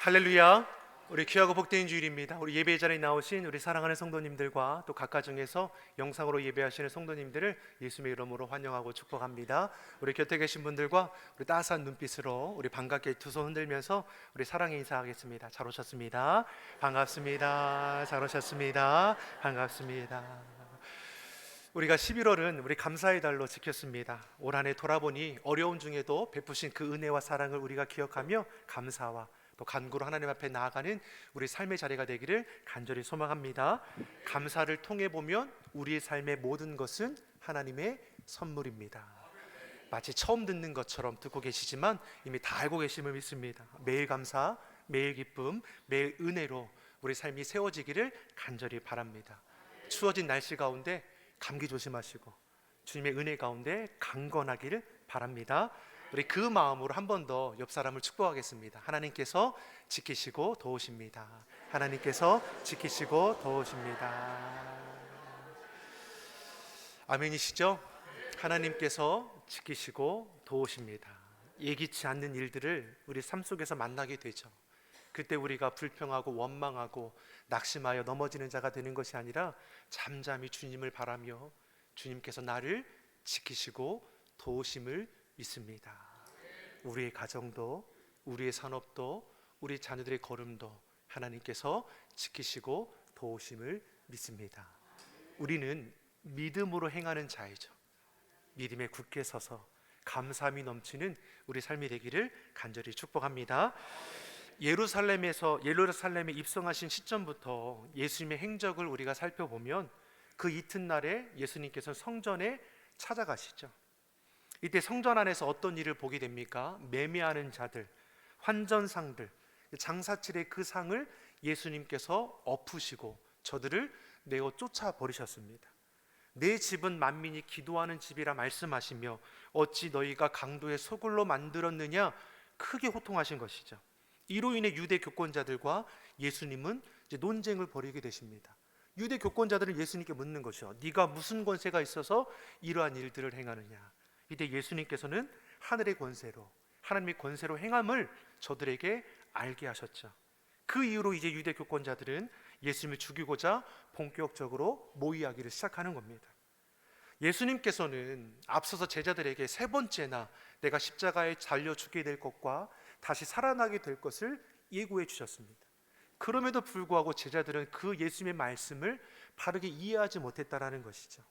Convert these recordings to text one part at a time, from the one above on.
할렐루야. 우리 귀하고 복된 주일입니다. 우리 예배 자리에 나오신 우리 사랑하는 성도님들과 또 각가 중에서 영상으로 예배하시는 성도님들을 예수님의 이름으로 환영하고 축복합니다. 우리 곁에 계신 분들과 우리 따스한 눈빛으로 우리 반갑게 두 손 흔들면서 우리 사랑의 인사하겠습니다. 잘 오셨습니다. 반갑습니다. 잘 오셨습니다. 반갑습니다. 우리가 11월은 우리 감사의 달로 지켰습니다. 올 한 해 돌아보니 어려움 중에도 베푸신 그 은혜와 사랑을 우리가 기억하며 감사와 또 간구로 하나님 앞에 나아가는 우리 삶의 자리가 되기를 간절히 소망합니다. 감사를 통해 보면 우리의 삶의 모든 것은 하나님의 선물입니다. 마치 처음 듣는 것처럼 듣고 계시지만 이미 다 알고 계심을 믿습니다. 매일 감사, 매일 기쁨, 매일 은혜로 우리 삶이 세워지기를 간절히 바랍니다. 추워진 날씨 가운데 감기 조심하시고 주님의 은혜 가운데 강건하기를 바랍니다. 우리 그 마음으로 한 번 더 옆 사람을 축복하겠습니다. 하나님께서 지키시고 도우십니다. 하나님께서 지키시고 도우십니다. 아멘이시죠? 하나님께서 지키시고 도우십니다. 예기치 않는 일들을 우리 삶 속에서 만나게 되죠. 그때 우리가 불평하고 원망하고 낙심하여 넘어지는 자가 되는 것이 아니라 잠잠히 주님을 바라며 주님께서 나를 지키시고 도우심을 믿습니다. 우리의 가정도, 우리의 산업도, 우리 자녀들의 걸음도 하나님께서 지키시고 도우심을 믿습니다. 우리는 믿음으로 행하는 자이죠. 믿음에 굳게 서서 감사함이 넘치는 우리 삶이 되기를 간절히 축복합니다. 예루살렘에 입성하신 시점부터 예수님의 행적을 우리가 살펴보면 그 이튿날에 예수님께서 성전에 찾아가시죠. 이때 성전 안에서 어떤 일을 보게 됩니까? 매매하는 자들, 환전상들, 장사칠의 그 상을 예수님께서 엎으시고 저들을 내어 쫓아버리셨습니다. 내 집은 만민이 기도하는 집이라 말씀하시며 어찌 너희가 강도의 소굴로 만들었느냐 크게 호통하신 것이죠. 이로 인해 유대 교권자들과 예수님은 이제 논쟁을 벌이게 되십니다. 유대 교권자들은 예수님께 묻는 것이죠. 네가 무슨 권세가 있어서 이러한 일들을 행하느냐. 이때 예수님께서는 하늘의 권세로, 하나님의 권세로 행함을 저들에게 알게 하셨죠. 그 이후로 이제 유대 교권자들은 예수님을 죽이고자 본격적으로 모의하기를 시작하는 겁니다. 예수님께서는 앞서서 제자들에게 세 번째나 내가 십자가에 달려 죽게 될 것과 다시 살아나게 될 것을 예고해 주셨습니다. 그럼에도 불구하고 제자들은 그 예수님의 말씀을 바르게 이해하지 못했다라는 것이죠.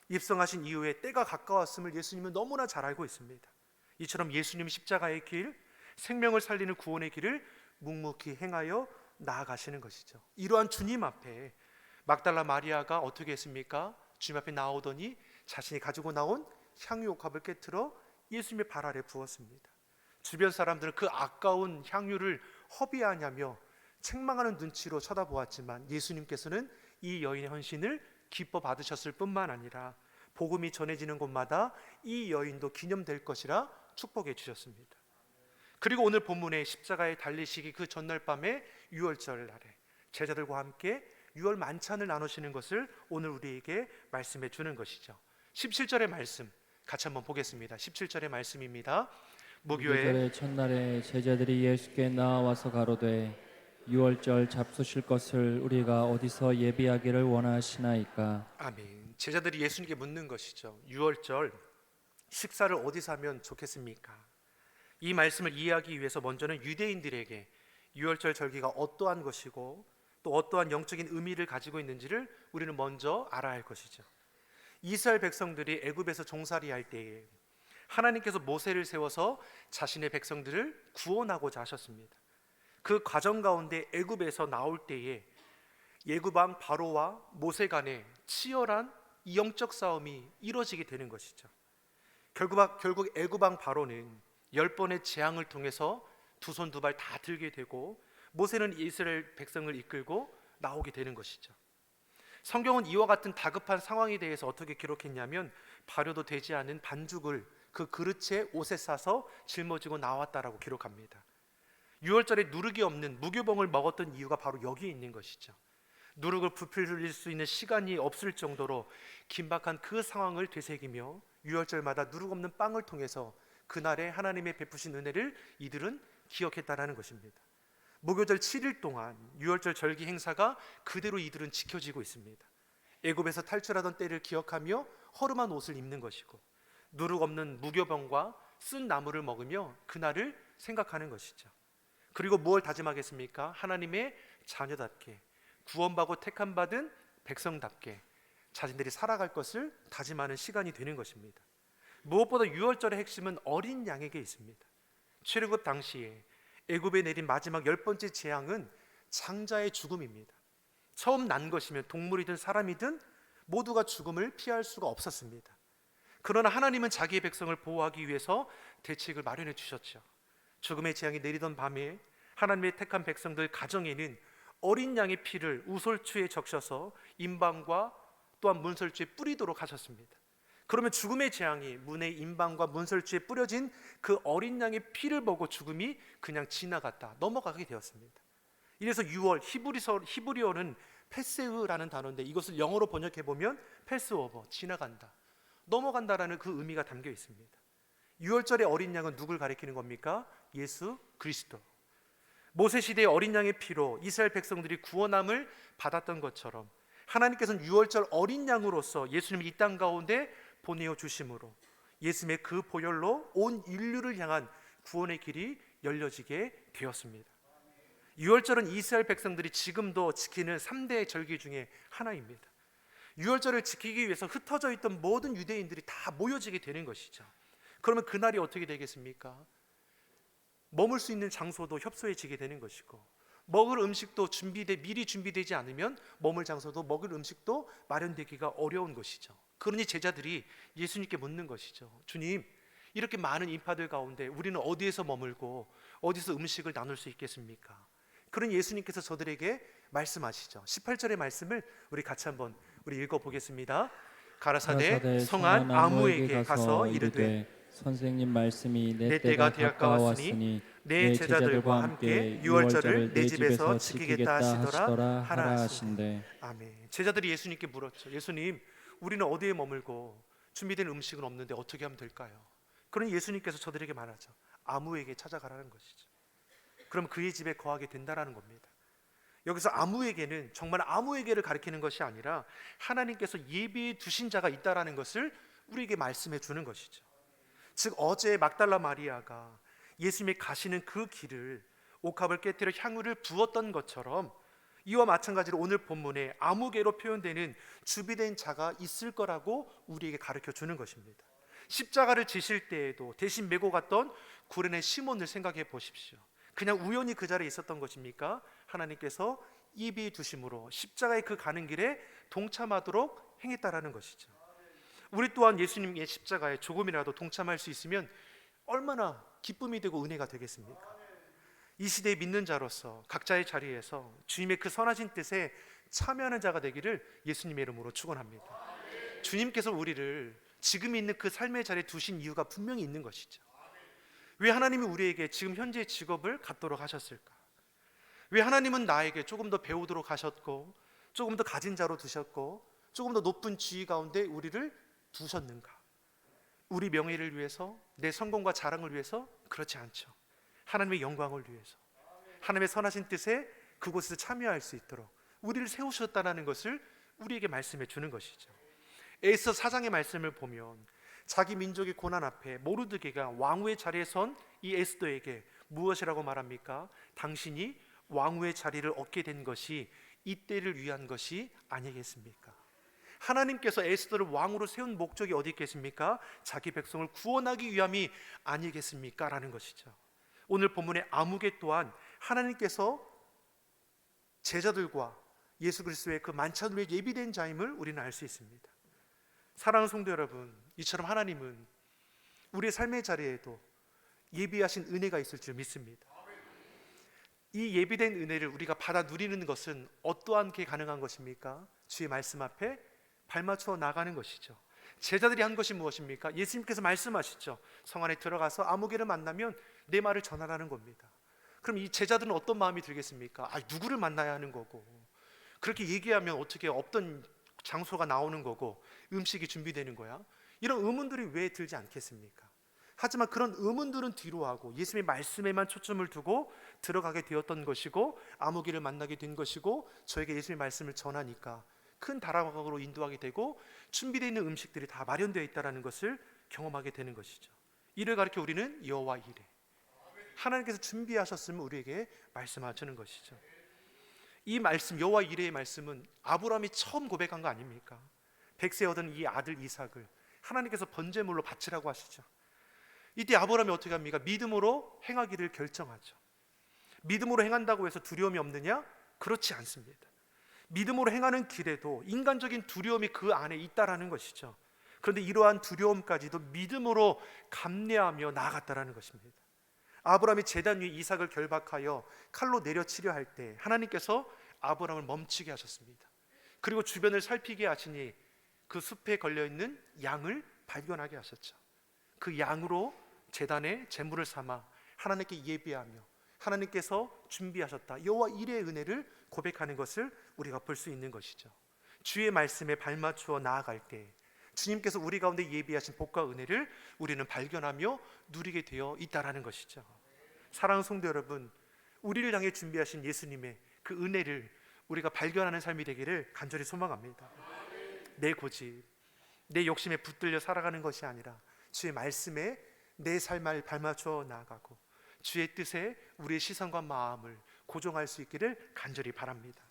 입성하신 이후에 때가 가까웠음을 예수님은 너무나 잘 알고 있습니다. 이처럼 예수님이 십자가의 길, 생명을 살리는 구원의 길을 묵묵히 행하여 나아가시는 것이죠. 이러한 주님 앞에 막달라 마리아가 어떻게 했습니까? 주님 앞에 나오더니 자신이 가지고 나온 향유옥합을 깨트려 예수님의 발 아래 부었습니다. 주변 사람들은 그 아까운 향유를 허비하냐며 책망하는 눈치로 쳐다보았지만 예수님께서는 이 여인의 헌신을 기뻐 받으셨을 뿐만 아니라 복음이 전해지는 곳마다 이 여인도 기념될 것이라 축복해 주셨습니다. 그리고 오늘 본문의 십자가에 달리시기 그 전날 밤에 유월절 날에 제자들과 함께 유월 만찬을 나누시는 것을 오늘 우리에게 말씀해 주는 것이죠. 17절의 말씀 같이 한번 보겠습니다. 17절의 말씀입니다. 무교의 첫날에 제자들이 예수께 나와서 가로되 유월절 잡수실 것을 우리가 어디서 예비하기를 원하시나이까. 아멘. 제자들이 예수님께 묻는 것이죠. 유월절 식사를 어디서 하면 좋겠습니까? 이 말씀을 이해하기 위해서 먼저는 유대인들에게 유월절 절기가 어떠한 것이고 또 어떠한 영적인 의미를 가지고 있는지를 우리는 먼저 알아야 할 것이죠. 이스라엘 백성들이 애굽에서 종살이할 때에 하나님께서 모세를 세워서 자신의 백성들을 구원하고자 하셨습니다. 그 과정 가운데 애굽에서 나올 때에 애굽 왕 바로와 모세 간에 치열한 영적 싸움이 이루어지게 되는 것이죠. 결국 애굽 왕 바로는 10번의 재앙을 통해서 두 손 두 발 다 들게 되고 모세는 이스라엘 백성을 이끌고 나오게 되는 것이죠. 성경은 이와 같은 다급한 상황에 대해서 어떻게 기록했냐면 발효도 되지 않은 반죽을 그 그릇에 옷에 싸서 짊어지고 나왔다라고 기록합니다. 유월절에 누룩이 없는 무교병을 먹었던 이유가 바로 여기에 있는 것이죠. 누룩을 부풀릴 수 있는 시간이 없을 정도로 긴박한 그 상황을 되새기며 유월절마다 누룩 없는 빵을 통해서 그날에 하나님의 베푸신 은혜를 이들은 기억했다라는 것입니다. 무교절 7일 동안 유월절 절기 행사가 그대로 이들은 지켜지고 있습니다. 애굽에서 탈출하던 때를 기억하며 허름한 옷을 입는 것이고 누룩 없는 무교병과 쓴 나물을 먹으며 그날을 생각하는 것이죠. 그리고 무엇을 다짐하겠습니까? 하나님의 자녀답게 구원받고 택함받은 백성답게 자신들이 살아갈 것을 다짐하는 시간이 되는 것입니다. 무엇보다 유월절의 핵심은 어린 양에게 있습니다. 출애굽 당시에 애굽에 내린 마지막 10번째 재앙은 장자의 죽음입니다. 처음 난 것이면 동물이든 사람이든 모두가 죽음을 피할 수가 없었습니다. 그러나 하나님은 자기의 백성을 보호하기 위해서 대책을 마련해 주셨죠. 죽음의 재앙이 내리던 밤에 하나님의 택한 백성들 가정에는 어린 양의 피를 우솔추에 적셔서 임방과 또한 문설주에 뿌리도록 하셨습니다. 그러면 죽음의 재앙이 문의 임방과 문설주에 뿌려진 그 어린 양의 피를 보고 죽음이 그냥 지나갔다, 넘어가게 되었습니다. 이래서 6월 히브리어는 패스흐라는 단어인데 이것을 영어로 번역해 보면 패스오버, 지나간다, 넘어간다라는 그 의미가 담겨 있습니다. 6월절의 어린 양은 누굴 가리키는 겁니까? 예수 그리스도. 모세 시대의 어린 양의 피로 이스라엘 백성들이 구원함을 받았던 것처럼 하나님께서는 6월절 어린 양으로서 예수님을 이 땅 가운데 보내어 주심으로 예수님의 그 보혈로 온 인류를 향한 구원의 길이 열려지게 되었습니다. 6월절은 이스라엘 백성들이 지금도 지키는 3대 절기 중에 하나입니다. 6월절을 지키기 위해서 흩어져 있던 모든 유대인들이 다 모여지게 되는 것이죠. 그러면 그날이 어떻게 되겠습니까? 머물 수 있는 장소도 협소해지게 되는 것이고 먹을 음식도 미리 준비되지 않으면 머물 장소도 먹을 음식도 마련되기가 어려운 것이죠. 그러니 제자들이 예수님께 묻는 것이죠. 주님, 이렇게 많은 인파들 가운데 우리는 어디에서 머물고 어디서 음식을 나눌 수 있겠습니까? 그런 예수님께서 저들에게 말씀하시죠. 18절의 말씀을 우리 같이 한번 읽어보겠습니다. 가라사대 성한 아무에게 가서 이르되 선생님 말씀이 내 내 때가 때가 가까웠으니 내 제자들과 함께 유월절을 내 집에서 지키겠다 하시더라 하라 하신대. 아멘. 제자들이 예수님께 물었죠. 예수님, 우리는 어디에 머물고 준비된 음식은 없는데 어떻게 하면 될까요? 그러니 예수님께서 저들에게 말하죠. 아무에게 찾아가라는 것이죠. 그럼 그의 집에 거하게 된다라는 겁니다. 여기서 아무에게는 정말 아무에게를 가리키는 것이 아니라 하나님께서 예비해 두신 자가 있다라는 것을 우리에게 말씀해 주는 것이죠. 즉 어제 막달라 마리아가 예수님이 가시는 그 길을 옥합을 깨뜨려 향유를 부었던 것처럼 이와 마찬가지로 오늘 본문에 아무개로 표현되는 준비된 자가 있을 거라고 우리에게 가르쳐 주는 것입니다. 십자가를 지실 때에도 대신 메고 갔던 구레네 시몬을 생각해 보십시오. 그냥 우연히 그 자리에 있었던 것입니까? 하나님께서 예비해 두심으로 십자가의 그 가는 길에 동참하도록 행했다라는 것이죠. 우리 또한 예수님의 십자가에 조금이라도 동참할 수 있으면 얼마나 기쁨이 되고 은혜가 되겠습니까? 이 시대에 믿는 자로서 각자의 자리에서 주님의 그 선하신 뜻에 참여하는 자가 되기를 예수님의 이름으로 축원합니다. 주님께서 우리를 지금 있는 그 삶의 자리에 두신 이유가 분명히 있는 것이죠. 왜 하나님이 우리에게 지금 현재의 직업을 갖도록 하셨을까? 왜 하나님은 나에게 조금 더 배우도록 하셨고 조금 더 가진 자로 두셨고 조금 더 높은 지위 가운데 우리를 두셨는가? 우리 명예를 위해서, 내 성공과 자랑을 위해서? 그렇지 않죠. 하나님의 영광을 위해서, 하나님의 선하신 뜻에 그곳에서 참여할 수 있도록 우리를 세우셨다는 것을 우리에게 말씀해 주는 것이죠. 에스더 4장의 말씀을 보면 자기 민족의 고난 앞에 모르드게가 왕후의 자리에 선 이 에스더에게 무엇이라고 말합니까? 당신이 왕후의 자리를 얻게 된 것이 이때를 위한 것이 아니겠습니까? 하나님께서 에스더를 왕으로 세운 목적이 어디 있겠습니까? 자기 백성을 구원하기 위함이 아니겠습니까? 라는 것이죠. 오늘 본문의 아무개 또한 하나님께서 제자들과 예수 그리스도의 그 만찬을 위해 예비된 자임을 우리는 알 수 있습니다. 사랑하는 성도 여러분, 이처럼 하나님은 우리의 삶의 자리에도 예비하신 은혜가 있을 줄 믿습니다. 이 예비된 은혜를 우리가 받아 누리는 것은 어떠한 게 가능한 것입니까? 주의 말씀 앞에 발맞춰 나가는 것이죠. 제자들이 한 것이 무엇입니까? 예수님께서 말씀하시죠. 성 안에 들어가서 아무개를 만나면 내 말을 전하라는 겁니다. 그럼 이 제자들은 어떤 마음이 들겠습니까? 누구를 만나야 하는 거고, 그렇게 얘기하면 어떻게 없던 장소가 나오는 거고 음식이 준비되는 거야? 이런 의문들이 왜 들지 않겠습니까? 하지만 그런 의문들은 뒤로 하고 예수님의 말씀에만 초점을 두고 들어가게 되었던 것이고 아무개를 만나게 된 것이고 저에게 예수님의 말씀을 전하니까 큰 다락방으로 인도하게 되고 준비되어 있는 음식들이 다 마련되어 있다는 것을 경험하게 되는 것이죠. 이를 가리켜 우리는 여호와 이레, 하나님께서 준비하셨음을 우리에게 말씀하시는 것이죠. 이 말씀, 여호와 이레의 말씀은 아브라함이 처음 고백한 거 아닙니까? 100세 얻은 이 아들 이삭을 하나님께서 번제물로 바치라고 하시죠. 이때 아브라함이 어떻게 합니까? 믿음으로 행하기를 결정하죠. 믿음으로 행한다고 해서 두려움이 없느냐? 그렇지 않습니다. 믿음으로 행하는 길에도 인간적인 두려움이 그 안에 있다라는 것이죠. 그런데 이러한 두려움까지도 믿음으로 감내하며 나아갔다라는 것입니다. 아브라함이 제단 위에 이삭을 결박하여 칼로 내려치려 할 때 하나님께서 아브라함을 멈추게 하셨습니다. 그리고 주변을 살피게 하시니 그 숲에 걸려있는 양을 발견하게 하셨죠. 그 양으로 제단에 제물을 삼아 하나님께 예배하며 하나님께서 준비하셨다, 여호와 이레의 은혜를 고백하는 것을 우리가 볼 수 있는 것이죠. 주의 말씀에 발맞추어 나아갈 때 주님께서 우리 가운데 예비하신 복과 은혜를 우리는 발견하며 누리게 되어 있다라는 것이죠. 사랑하는 성도 여러분, 우리를 향해 준비하신 예수님의 그 은혜를 우리가 발견하는 삶이 되기를 간절히 소망합니다. 내 고집, 내 욕심에 붙들려 살아가는 것이 아니라 주의 말씀에 내 삶을 발맞춰 나아가고 주의 뜻에 우리의 시선과 마음을 고정할 수 있기를 간절히 바랍니다.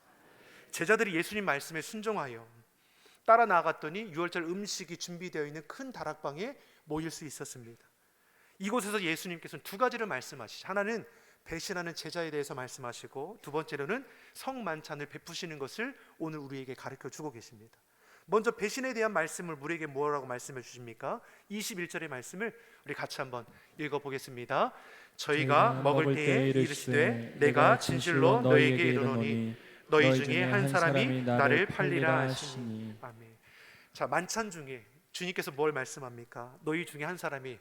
제자들이 예수님 말씀에 순종하여 따라 나아갔더니 유월절 음식이 준비되어 있는 큰 다락방에 모일 수 있었습니다. 이곳에서 예수님께서는 두 가지를 말씀하시죠. 하나는 배신하는 제자에 대해서 말씀하시고 두 번째로는 성만찬을 베푸시는 것을 오늘 우리에게 가르쳐 주고 계십니다. 먼저 배신에 대한 말씀을 우리에게 뭐라고 말씀해 주십니까? 21절의 말씀을 우리 같이 한번 읽어보겠습니다. 저희가 먹을 때에 이르시되 내가 진실로 너희에게 이르노니 너희 중에 한 사람이 나를 팔리라 하시니. 아멘. 자, 만찬 중에 주님께서 뭘 말씀합니까? 너희 중에 한 사람이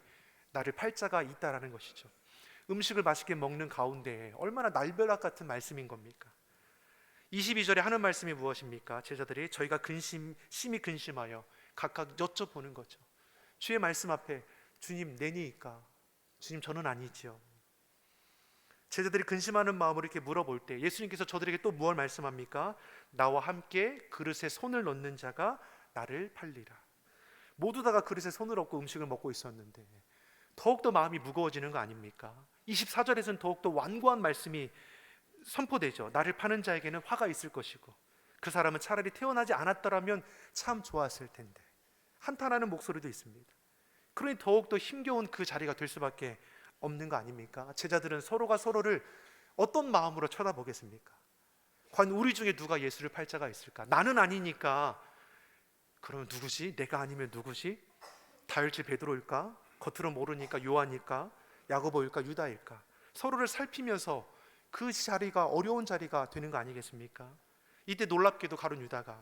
나를 팔 자가 있다라는 것이죠. 음식을 맛있게 먹는 가운데 얼마나 날벼락 같은 말씀인 겁니까? 22절에 하는 말씀이 무엇입니까? 제자들이 저희가 심히 근심하여 각각 여쭤보는 거죠. 주의 말씀 앞에 주님 내니까, 주님 저는 아니지요. 제자들이 근심하는 마음으로 이렇게 물어볼 때 예수님께서 저들에게 또 무엇을 말씀합니까? 나와 함께 그릇에 손을 넣는 자가 나를 팔리라. 모두 다가 그릇에 손을 얹고 음식을 먹고 있었는데 더욱더 마음이 무거워지는 거 아닙니까? 24절에서는 더욱더 완고한 말씀이 선포되죠. 나를 파는 자에게는 화가 있을 것이고 그 사람은 차라리 태어나지 않았더라면 참 좋았을 텐데, 한탄하는 목소리도 있습니다. 그러니 더욱더 힘겨운 그 자리가 될 수밖에 없는 거 아닙니까? 제자들은 서로가 서로를 어떤 마음으로 쳐다보겠습니까? 과연 우리 중에 누가 예수를 팔 자가 있을까? 나는 아니니까 그러면 누구지? 내가 아니면 누구지? 다혈질 베드로일까? 겉으로 모르니까 요한일까? 야고보일까? 유다일까? 서로를 살피면서 그 자리가 어려운 자리가 되는 거 아니겠습니까? 이때 놀랍게도 가룟 유다가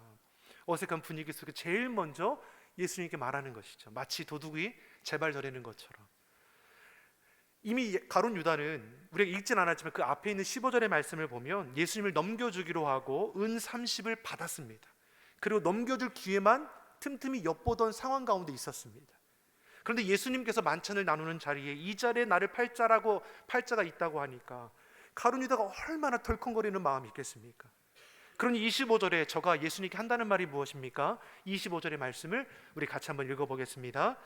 어색한 분위기 속에 제일 먼저 예수님께 말하는 것이죠. 마치 도둑이 제발 저리는 것처럼. 이미 가룟 유다는 우리가 읽진 않았지만 그 앞에 있는 15절의 말씀을 보면 예수님을 넘겨주기로 하고 은 30을 받았습니다. 그리고 넘겨줄 기회만 틈틈이 엿보던 상황 가운데 있었습니다. 그런데 예수님께서 만찬을 나누는 자리에 이 자리에 나를 팔 자가 있다고 하니까 가룟 유다가 얼마나 덜컹거리는 마음이 있겠습니까? 그러니 25절에 저가 예수님께 한다는 말이 무엇입니까? 25절의 말씀을 우리 같이 한번 읽어보겠습니다.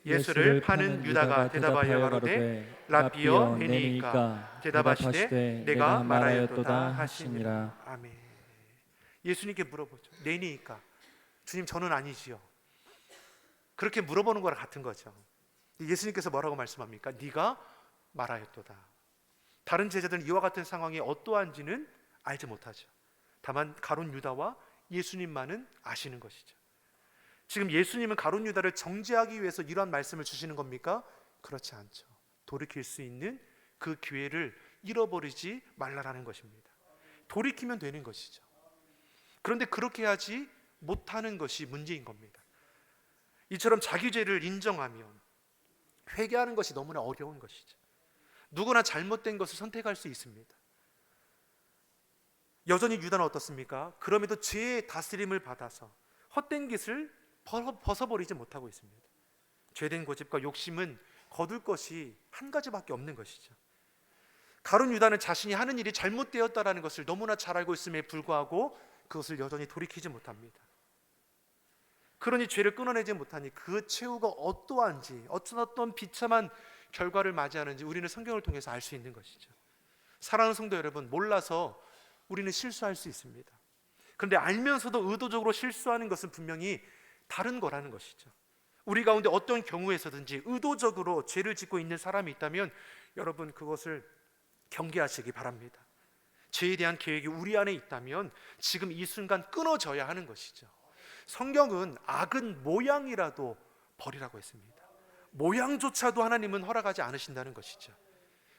예수를 파는 유다가 대답하여 가로되 라삐여 내니이까. 대답하시되 내가 말하였도다 하시니라. 아멘. 예수님께 물어보죠. 내니이까. 주님 저는 아니지요. 그렇게 물어보는 거랑 같은 거죠. 예수님께서 뭐라고 말씀합니까? 네가 말하였도다. 다른 제자들은 이와 같은 상황이 어떠한지는 알지 못하죠. 다만 가룟 유다와 예수님만은 아시는 것이죠. 지금 예수님은 가룟 유다를 정죄하기 위해서 이러한 말씀을 주시는 겁니까? 그렇지 않죠. 돌이킬 수 있는 그 기회를 잃어버리지 말라라는 것입니다. 돌이키면 되는 것이죠. 그런데 그렇게 하지 못하는 것이 문제인 겁니다. 이처럼 자기 죄를 인정하면 회개하는 것이 너무나 어려운 것이죠. 누구나 잘못된 것을 선택할 수 있습니다. 여전히 유다는 어떻습니까? 그럼에도 죄의 다스림을 받아서 헛된 것을 벗어버리지 못하고 있습니다. 죄된 고집과 욕심은 거둘 것이 한 가지밖에 없는 것이죠. 가룟 유다는 자신이 하는 일이 잘못되었다라는 것을 너무나 잘 알고 있음에 불구하고 그것을 여전히 돌이키지 못합니다. 그러니 죄를 끊어내지 못하니 그 최후가 어떠한지, 어떤 비참한 결과를 맞이하는지 우리는 성경을 통해서 알 수 있는 것이죠. 사랑하는 성도 여러분, 몰라서 우리는 실수할 수 있습니다. 그런데 알면서도 의도적으로 실수하는 것은 분명히 다른 거라는 것이죠. 우리 가운데 어떤 경우에서든지 의도적으로 죄를 짓고 있는 사람이 있다면 여러분 그것을 경계하시기 바랍니다. 죄에 대한 계획이 우리 안에 있다면 지금 이 순간 끊어져야 하는 것이죠. 성경은 악은 모양이라도 버리라고 했습니다. 모양조차도 하나님은 허락하지 않으신다는 것이죠.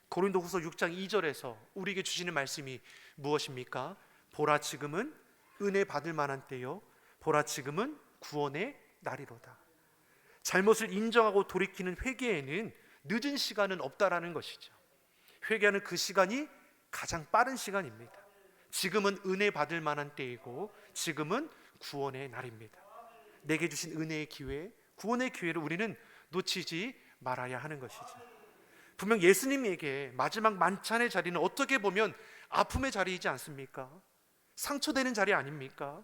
고린도후서 6장 2절에서 우리에게 주시는 말씀이 무엇입니까? 보라 지금은 은혜 받을 만한 때요, 보라 지금은 구원의 날이로다. 잘못을 인정하고 돌이키는 회개에는 늦은 시간은 없다라는 것이죠. 회개하는 그 시간이 가장 빠른 시간입니다. 지금은 은혜 받을 만한 때이고 지금은 구원의 날입니다. 내게 주신 은혜의 기회, 구원의 기회를 우리는 놓치지 말아야 하는 것이죠. 분명 예수님에게 마지막 만찬의 자리는 어떻게 보면 아픔의 자리이지 않습니까? 상처되는 자리 아닙니까?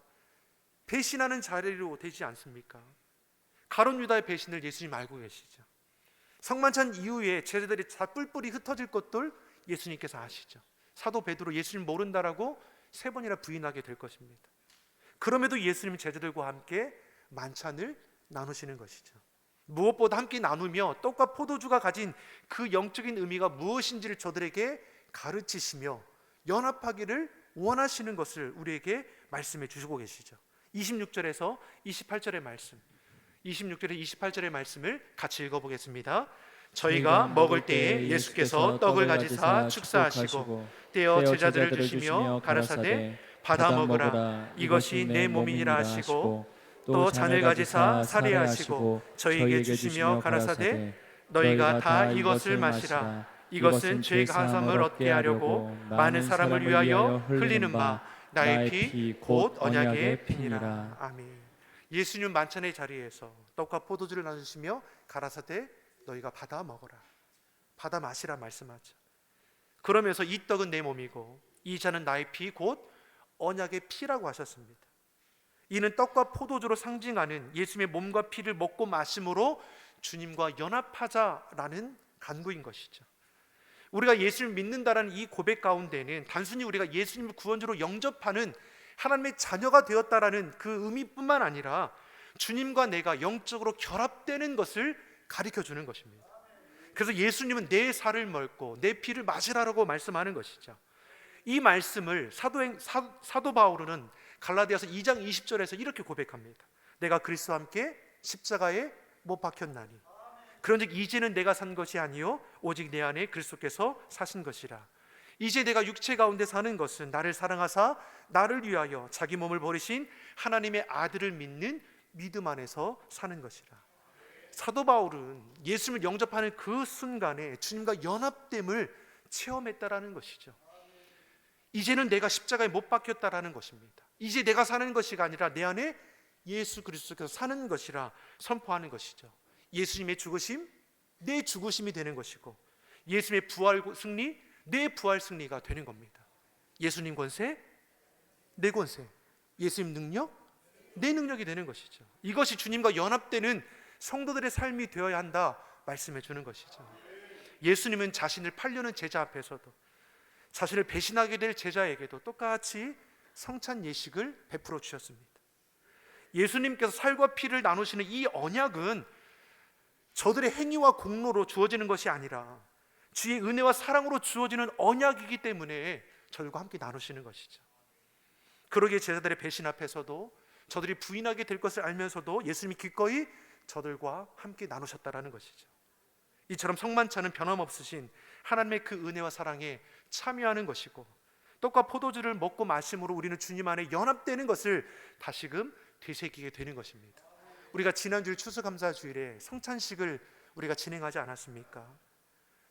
배신하는 자리로 되지 않습니까? 가룟 유다의 배신을 예수님 알고 계시죠. 성만찬 이후에 제자들이 다 뿔뿔이 흩어질 것들 예수님께서 아시죠. 사도 베드로 예수님 모른다라고 3번이나 부인하게 될 것입니다. 그럼에도 예수님 제자들과 함께 만찬을 나누시는 것이죠. 무엇보다 함께 나누며 떡과 포도주가 가진 그 영적인 의미가 무엇인지를 저들에게 가르치시며 연합하기를 원하시는 것을 우리에게 말씀해 주시고 계시죠. 26절에서 28절의 말씀, 26절에 28절의 말씀을 같이 읽어보겠습니다. 저희가 먹을 때에 예수께서 떡을 가지사 축사하시고 떼어 제자들을 주시며 가라사대 받아 먹으라, 이것이 내 몸이니라 하시고 또 잔을 가지사 사례하시고 저희에게 주시며 가라사대 너희가 다 이것을 마시라, 이것은 죄 사함을 얻게 하려고 많은 사람을 위하여 흘리는 바 나의 피 곧 언약의 피니라. 아멘. 예수님 만찬의 자리에서 떡과 포도주를 나누시며 가라사대 너희가 받아 먹어라, 받아 마시라 말씀하죠. 그러면서 이 떡은 내 몸이고 이 잔은 나의 피 곧 언약의 피라고 하셨습니다. 이는 떡과 포도주로 상징하는 예수님의 몸과 피를 먹고 마심으로 주님과 연합하자라는 간구인 것이죠. 우리가 예수를 믿는다라는 이 고백 가운데는 단순히 우리가 예수님을 구원주로 영접하는 하나님의 자녀가 되었다라는 그 의미뿐만 아니라 주님과 내가 영적으로 결합되는 것을 가르쳐 주는 것입니다. 그래서 예수님은 내 살을 먹고 내 피를 마시라라고 말씀하는 것이죠. 이 말씀을 사도 바울은 갈라디아서 2장 20절에서 이렇게 고백합니다. 내가 그리스도와 함께 십자가에 못 박혔나니 그런즉 이제는 내가 산 것이 아니요 오직 내 안에 그리스도께서 사신 것이라. 이제 내가 육체 가운데 사는 것은 나를 사랑하사 나를 위하여 자기 몸을 버리신 하나님의 아들을 믿는 믿음 안에서 사는 것이라. 사도 바울은 예수님을 영접하는 그 순간에 주님과 연합됨을 체험했다라는 것이죠. 이제는 내가 십자가에 못 박혔다라는 것입니다. 이제 내가 사는 것이 아니라 내 안에 예수 그리스도께서 사는 것이라 선포하는 것이죠. 예수님의 죽으심, 내 죽으심이 되는 것이고 예수님의 부활 승리, 내 부활 승리가 되는 겁니다. 예수님 권세, 내 권세, 예수님 능력, 내 능력이 되는 것이죠. 이것이 주님과 연합되는 성도들의 삶이 되어야 한다 말씀해 주는 것이죠. 예수님은 자신을 팔려는 제자 앞에서도 자신을 배신하게 될 제자에게도 똑같이 성찬 예식을 베풀어 주셨습니다. 예수님께서 살과 피를 나누시는 이 언약은 저들의 행위와 공로로 주어지는 것이 아니라 주의 은혜와 사랑으로 주어지는 언약이기 때문에 저들과 함께 나누시는 것이죠. 그러기에 제자들의 배신 앞에서도 저들이 부인하게 될 것을 알면서도 예수님이 기꺼이 저들과 함께 나누셨다라는 것이죠. 이처럼 성만찬은 변함없으신 하나님의 그 은혜와 사랑에 참여하는 것이고 떡과 포도주를 먹고 마심으로 우리는 주님 안에 연합되는 것을 다시금 되새기게 되는 것입니다. 우리가 지난주일 추수감사주일에 성찬식을 우리가 진행하지 않았습니까?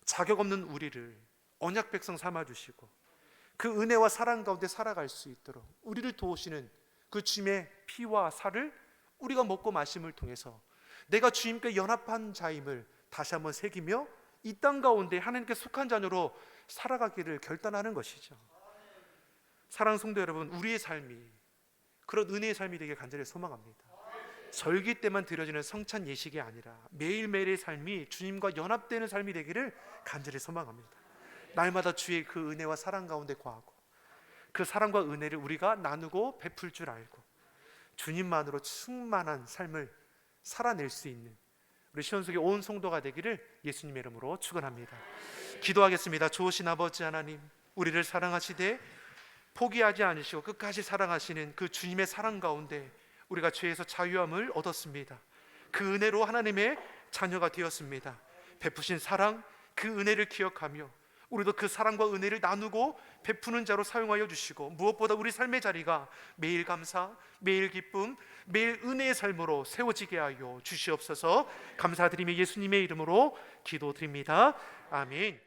자격 없는 우리를 언약 백성 삼아주시고 그 은혜와 사랑 가운데 살아갈 수 있도록 우리를 도우시는 그 주님의 피와 살을 우리가 먹고 마심을 통해서 내가 주님께 연합한 자임을 다시 한번 새기며 이 땅 가운데 하나님께 속한 자녀로 살아가기를 결단하는 것이죠. 사랑하는 성도 여러분, 우리의 삶이 그런 은혜의 삶이 되길 간절히 소망합니다. 절기 때만 드려지는 성찬 예식이 아니라 매일매일의 삶이 주님과 연합되는 삶이 되기를 간절히 소망합니다. 날마다 주의 그 은혜와 사랑 가운데 거하고 그 사랑과 은혜를 우리가 나누고 베풀 줄 알고 주님만으로 충만한 삶을 살아낼 수 있는 우리 시온속의 온 성도가 되기를 예수님의 이름으로 축원합니다. 기도하겠습니다. 좋으신 아버지 하나님, 우리를 사랑하시되 포기하지 않으시고 끝까지 사랑하시는 그 주님의 사랑 가운데 우리가 죄에서 자유함을 얻었습니다. 그 은혜로 하나님의 자녀가 되었습니다. 베푸신 사랑, 그 은혜를 기억하며 우리도 그 사랑과 은혜를 나누고 베푸는 자로 사용하여 주시고 무엇보다 우리 삶의 자리가 매일 감사, 매일 기쁨, 매일 은혜의 삶으로 세워지게 하여 주시옵소서. 감사드리며 예수님의 이름으로 기도드립니다. 아멘.